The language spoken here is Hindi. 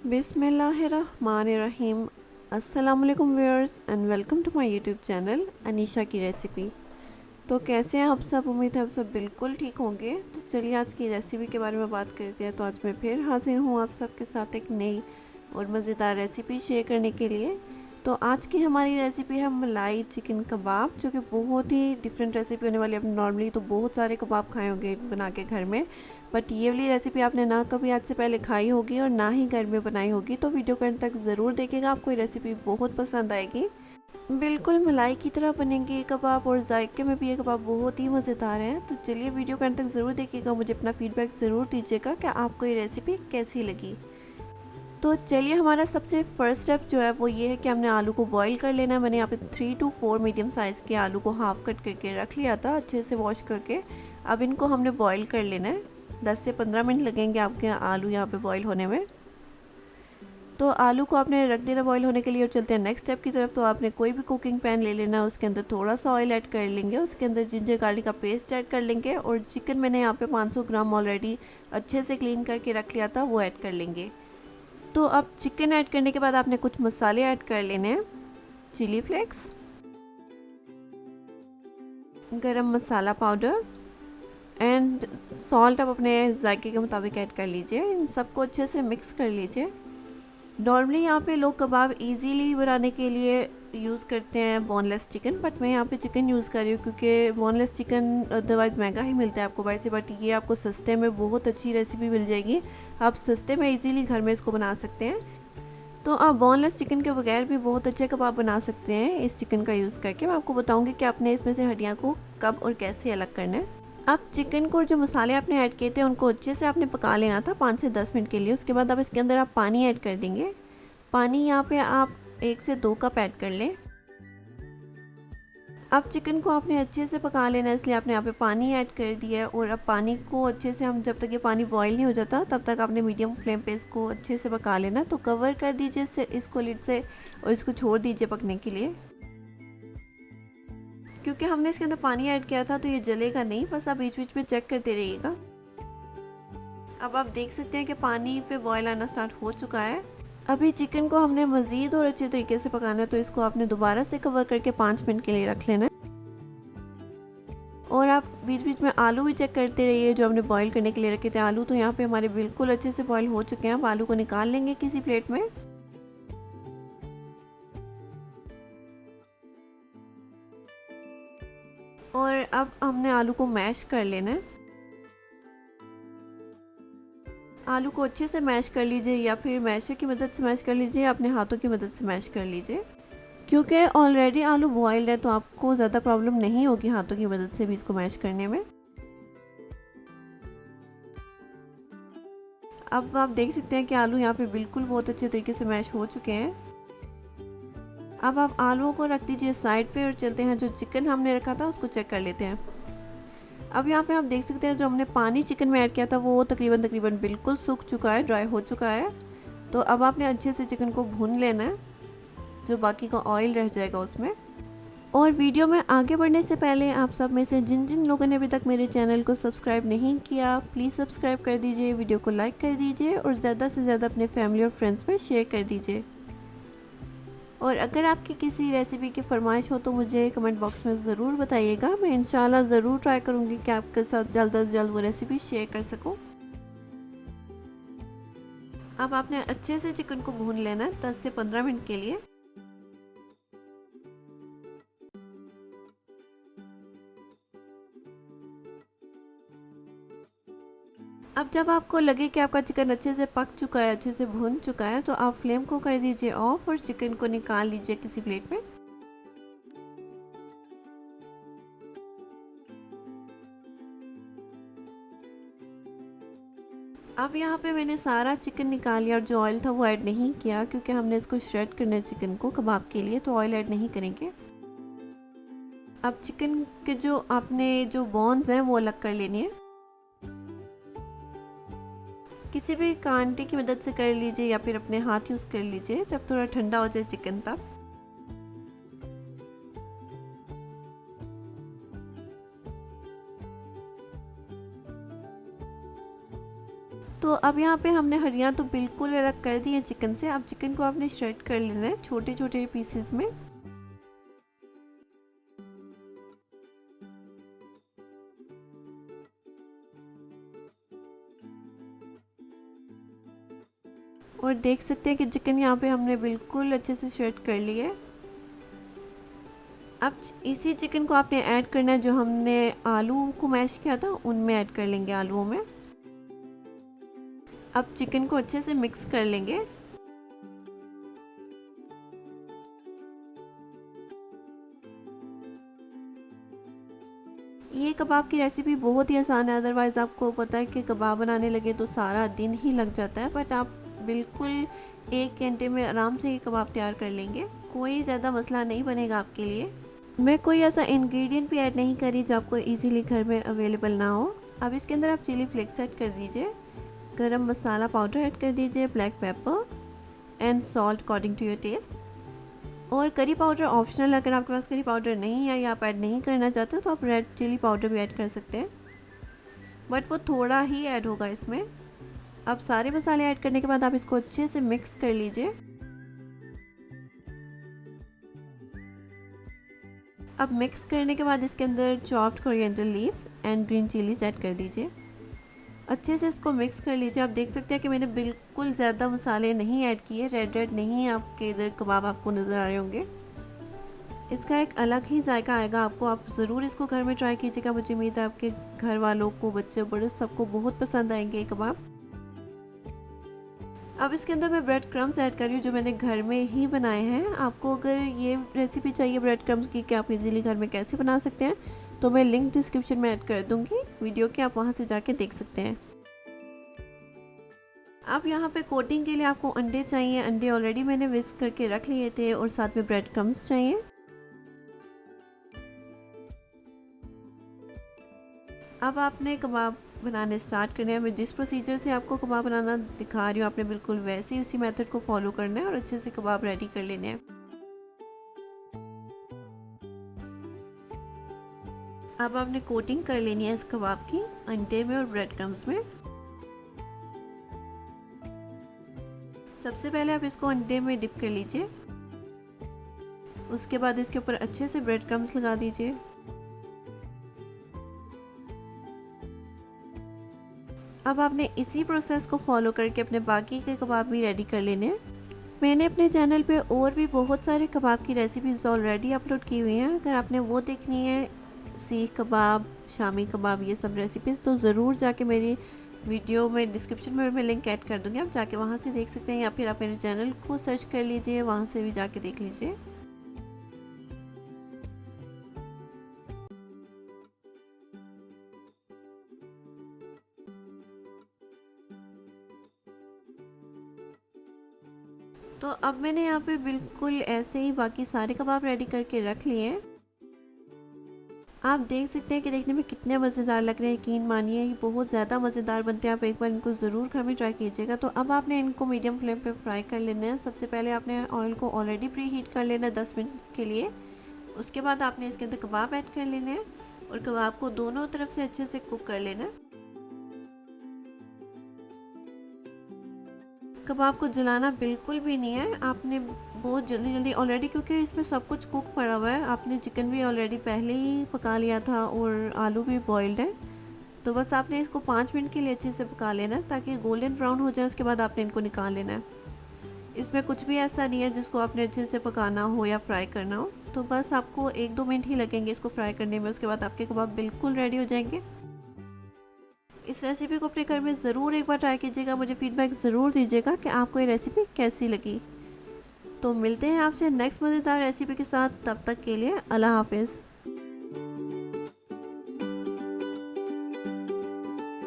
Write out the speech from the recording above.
बिस्मिल्लाहिर्रहमानिर्रहीम। अस्सलाम वालेकुम viewers and welcome to my YouTube channel Anisha की रेसिपी। तो कैसे हैं आप सब? उम्मीद है आप सब बिल्कुल ठीक होंगे। तो चलिए आज की रेसिपी के बारे में बात करते हैं। तो आज मैं फिर हाजिर हूँ आप सबके साथ एक नई और मज़ेदार रेसिपी शेयर करने के लिए। तो आज की हमारी रेसिपी है मलाई चिकन कबाब, जो कि बहुत ही डिफरेंट रेसिपी होने वाली है। आपने नॉर्मली तो बहुत सारे कबाब खाए होंगे बना के घर में, बट ये वाली रेसिपी आपने ना कभी आज से पहले खाई होगी और ना ही घर में बनाई होगी। तो वीडियो को अंत तक ज़रूर देखिएगा, आपको ये रेसिपी बहुत पसंद आएगी। बिल्कुल मलाई की तरह बनेंगे ये कबाब और जायके में भी ये कबाब बहुत ही मज़ेदार हैं। तो चलिए वीडियो को अंत तक ज़रूर देखिएगा, मुझे अपना फीडबैक ज़रूर दीजिएगा कि आपको ये रेसिपी कैसी लगी। तो चलिए हमारा सबसे फर्स्ट स्टेप जो है वो ये है कि हमने आलू को बॉईल कर लेना है। मैंने यहाँ पे 3 to 4 मीडियम साइज़ के आलू को हाफ़ कट करके रख लिया था, अच्छे से वॉश करके। अब इनको हमने बॉईल कर लेना है। 10 से 15 मिनट लगेंगे आपके आलू यहाँ पे बॉईल होने में। तो आलू को आपने रख देना बॉईल होने के लिए और चलते हैं नेक्स्ट स्टेप की तरफ। तो आपने कोई भी कुकिंग पैन ले लेना, उसके अंदर थोड़ा सा ऑयल ऐड कर लेंगे, उसके अंदर जिंजर गार्लिक का पेस्ट ऐड कर लेंगे और चिकन मैंने यहाँ पे 500 ग्राम ऑलरेडी अच्छे से क्लीन करके रख लिया था, वो ऐड कर लेंगे। तो अब चिकन ऐड करने के बाद आपने कुछ मसाले ऐड कर लेने हैं। चिली फ्लेक्स, गरम मसाला पाउडर एंड सॉल्ट आप अपने जायके के मुताबिक ऐड कर लीजिए। इन सबको अच्छे से मिक्स कर लीजिए। नॉर्मली यहाँ पे लोग कबाब इजीली बनाने के लिए यूज़ करते हैं बोनलेस चिकन, बट मैं यहाँ पे चिकन यूज़ कर रही हूँ क्योंकि बोनलेस चिकन अदरवाइज़ महंगा ही मिलता है आपको बाहर से, बट ये आपको सस्ते में बहुत अच्छी रेसिपी मिल जाएगी। आप सस्ते में इजीली घर में इसको बना सकते हैं। तो आप बोनलेस चिकन के बगैर भी बहुत अच्छे कबाब बना सकते हैं इस चिकन का यूज़ करके। मैं आपको बताऊँगी कि आपने इसमें से हड्डियाँ को कब और कैसे अलग करना है। अब चिकन को जो मसाले आपने ऐड किए थे उनको अच्छे से आपने पका लेना था 5 से 10 मिनट के लिए। उसके बाद अब इसके अंदर आप पानी ऐड कर देंगे। पानी यहाँ पे आप 1 से 2 कप ऐड कर लें। अब चिकन को आपने अच्छे से पका लेना है, इसलिए आपने यहाँ पे पानी ऐड कर दिया है। और अब पानी को अच्छे से हम जब तक ये पानी बॉईल नहीं हो जाता तब तक आपने मीडियम फ्लेम पे इसको अच्छे से पका लेना। तो कवर कर दीजिए इसको लिड से और इसको छोड़ दीजिए पकने के लिए। क्योंकि हमने इसके अंदर पानी ऐड किया था तो ये जलेगा नहीं, बस आप बीच बीच में चेक करते रहिएगा। अब आप देख सकते हैं कि पानी पे बॉयल आना स्टार्ट हो चुका है। अभी चिकन को हमने मज़ीद और अच्छे तरीके से पकाना है, तो इसको आपने दोबारा से कवर करके 5 मिनट के लिए रख लेना है। और आप बीच बीच में आलू भी चेक करते रहिए जो हमने बॉईल करने के लिए रखे थे आलू। तो यहाँ पे हमारे बिल्कुल अच्छे से बॉईल हो चुके हैं। अब आलू को निकाल लेंगे किसी प्लेट में। और अब हमने आलू को मैश कर लेना है। आलू को अच्छे से मैश कर लीजिए, या फिर मैशर की मदद से मैश कर लीजिए, या अपने हाथों की मदद से मैश कर लीजिए। क्योंकि ऑलरेडी आलू बॉइल्ड है तो आपको ज़्यादा प्रॉब्लम नहीं होगी हाथों की मदद से भी इसको मैश करने में। अब आप देख सकते हैं कि आलू यहाँ पे बिल्कुल बहुत अच्छे तरीके से मैश हो चुके हैं। अब आप आलूओं को रख दीजिए साइड पे और चलते हैं जो चिकन हमने रखा था उसको चेक कर लेते हैं। अब यहाँ पे आप देख सकते हैं जो हमने पानी चिकन में ऐड किया था वो तकरीबन बिल्कुल सूख चुका है, ड्राई हो चुका है। तो अब आपने अच्छे से चिकन को भून लेना है, जो बाकी का ऑयल रह जाएगा उसमें। और वीडियो में आगे बढ़ने से पहले आप सब में से जिन जिन लोगों ने अभी तक मेरे चैनल को सब्सक्राइब नहीं किया, प्लीज़ सब्सक्राइब कर दीजिए, वीडियो को लाइक कर दीजिए और ज़्यादा से ज़्यादा अपने फैमिली और फ्रेंड्स में शेयर कर दीजिए। और अगर आपकी किसी रेसिपी की फरमाइश हो तो मुझे कमेंट बॉक्स में ज़रूर बताइएगा। मैं इंशाल्लाह ज़रूर ट्राई करूँगी कि आपके साथ जल्द अज जल्द वो रेसिपी शेयर कर सकूँ। अब आपने अच्छे से चिकन को भून लेना है 10 से 15 मिनट के लिए। अब जब आपको लगे कि आपका चिकन अच्छे से पक चुका है, अच्छे से भून चुका है, तो आप फ्लेम को कर दीजिए ऑफ और चिकन को निकाल लीजिए किसी प्लेट में। अब यहाँ पे मैंने सारा चिकन निकाल लिया और जो ऑयल था वो ऐड नहीं किया, क्योंकि हमने इसको श्रेड करना है चिकन को कबाब के लिए, तो ऑयल ऐड नहीं करेंगे। अब चिकन के जो आपने जो बोन्स हैं वो अलग कर लेनी है। किसी भी कांटे की मदद से कर लीजिए या फिर अपने हाथ यूज़ कर लीजिए जब थोड़ा ठंडा हो जाए चिकन तब। तो अब यहाँ पे हमने हड्डियाँ तो बिल्कुल अलग कर दी हैं चिकन से। अब चिकन को आपने श्रेड कर लेना है छोटे छोटे पीसेस में। और देख सकते हैं कि चिकन यहाँ पे हमने बिल्कुल अच्छे से श्रेड कर लिया है। अब इसी चिकन को आपने ऐड करना है जो हमने आलू को मैश किया था उनमें ऐड कर लेंगे, आलूओं में। अब चिकन को अच्छे से मिक्स कर लेंगे। ये कबाब की रेसिपी बहुत ही आसान है, अदरवाइज़ आपको पता है कि कबाब बनाने लगे तो सारा दिन ही लग जाता है, बट आप बिल्कुल 1 घंटे में आराम से ये कबाब तैयार कर लेंगे। कोई ज़्यादा मसला नहीं बनेगा आपके लिए। मैं कोई ऐसा इंग्रेडिएंट भी ऐड नहीं करी जो आपको इजीली घर में अवेलेबल ना हो। अब इसके अंदर आप चिली फ्लेक्स ऐड कर दीजिए, गरम मसाला पाउडर ऐड कर दीजिए, black pepper and salt according to your taste. और करी पाउडर ऑप्शनल, अगर आपके पास करी पाउडर नहीं है या आप ऐड नहीं करना चाहते तो आप रेड चिली पाउडर भी ऐड कर सकते हैं, बट वो थोड़ा ही ऐड होगा इसमें। अब सारे मसाले ऐड करने के बाद आप इसको अच्छे से मिक्स कर लीजिए। अब मिक्स करने के बाद इसके अंदर chopped coriander leaves and green chillies add कर दीजिए। अच्छे से इसको मिक्स कर लीजिए। आप देख सकते हैं कि मैंने बिल्कुल ज़्यादा मसाले नहीं ऐड किए, रेड रेड नहीं आपके इधर कबाब आपको नज़र आ रहे होंगे। इसका एक अलग ही जायका आएगा आपको। आप ज़रूर इसको घर में ट्राई कीजिएगा। मुझे उम्मीद है आपके घर वालों को, बच्चे बड़े, सबको बहुत पसंद आएंगे ये कबाब। अब इसके अंदर मैं ब्रेड क्रम्स ऐड कर रही हूँ जो मैंने घर में ही बनाए हैं। आपको अगर ये रेसिपी चाहिए ब्रेड क्रम्स की कि आप इजीली घर में कैसे बना सकते हैं तो मैं लिंक डिस्क्रिप्शन में ऐड कर दूँगी वीडियो के, आप वहाँ से जाके देख सकते हैं। अब यहाँ पे कोटिंग के लिए आपको अंडे चाहिए। अंडे ऑलरेडी मैंने विस्क करके रख लिए थे और साथ में ब्रेड क्रम्स चाहिए। अब आपने कबाब बनाने स्टार्ट करने हैं। मैं जिस प्रोसीजर से आपको कबाब बनाना दिखा रही हूँ आपने बिल्कुल वैसे ही उसी मेथड को फॉलो करना है और अच्छे से कबाब रेडी कर लेने हैं। अब आपने कोटिंग कर लेनी है इस कबाब की अंडे में और ब्रेड क्रम्स में। सबसे पहले आप इसको अंडे में डिप कर लीजिए, उसके बाद इसके ऊपर अच्छे से ब्रेड क्रम्स लगा दीजिए। अब आपने इसी प्रोसेस को फॉलो करके अपने बाकी के कबाब भी रेडी कर लेने हैं। मैंने अपने चैनल पे और भी बहुत सारे कबाब की रेसिपीज़ ऑलरेडी अपलोड की हुई हैं। अगर आपने वो देखनी है, सीख कबाब, शामी कबाब, ये सब रेसिपीज़, तो ज़रूर जाके मेरी वीडियो में डिस्क्रिप्शन में मैं लिंक ऐड कर दूँगी, आप जाके वहाँ से देख सकते हैं, या फिर आप मेरे चैनल को सर्च कर लीजिए, वहाँ से भी जाके देख लीजिए। तो अब मैंने यहाँ पे बिल्कुल ऐसे ही बाकी सारे कबाब रेडी करके रख लिए हैं। आप देख सकते हैं कि देखने में कितने मज़ेदार लग रहे हैं। यकीन मानिए ये बहुत ज़्यादा मज़ेदार बनते हैं। आप एक बार इनको ज़रूर घर में ट्राई कीजिएगा। तो अब आपने इनको मीडियम फ्लेम पे फ्राई कर लेना है। सबसे पहले आपने ऑयल को ऑलरेडी प्री हीट कर लेना है 10 मिनट के लिए। उसके बाद आपने इसके अंदर कबाब ऐड कर लेने हैं और कबाब को दोनों तरफ से अच्छे से कुक कर लेना है। कबाब को जलाना बिल्कुल भी नहीं है, आपने बहुत जल्दी जल्दी ऑलरेडी, क्योंकि इसमें सब कुछ कुक पड़ा हुआ है, आपने चिकन भी ऑलरेडी पहले ही पका लिया था और आलू भी बॉइल्ड है। तो बस आपने इसको 5 मिनट के लिए अच्छे से पका लेना है ताकि गोल्डन ब्राउन हो जाए। उसके बाद आपने इनको निकाल लेना है। इसमें कुछ भी ऐसा नहीं है जिसको आपने अच्छे से पकाना हो या फ्राई करना हो। तो बस आपको 1-2 मिनट ही लगेंगे इसको फ्राई करने में। उसके बाद आपके कबाब बिल्कुल रेडी हो जाएंगे। इस रेसिपी को अपने घर में ज़रूर एक बार ट्राई कीजिएगा। मुझे फीडबैक ज़रूर दीजिएगा कि आपको ये रेसिपी कैसी लगी। तो मिलते हैं आपसे नेक्स्ट मज़ेदार रेसिपी के साथ। तब तक के लिए अल्लाह हाफिज़।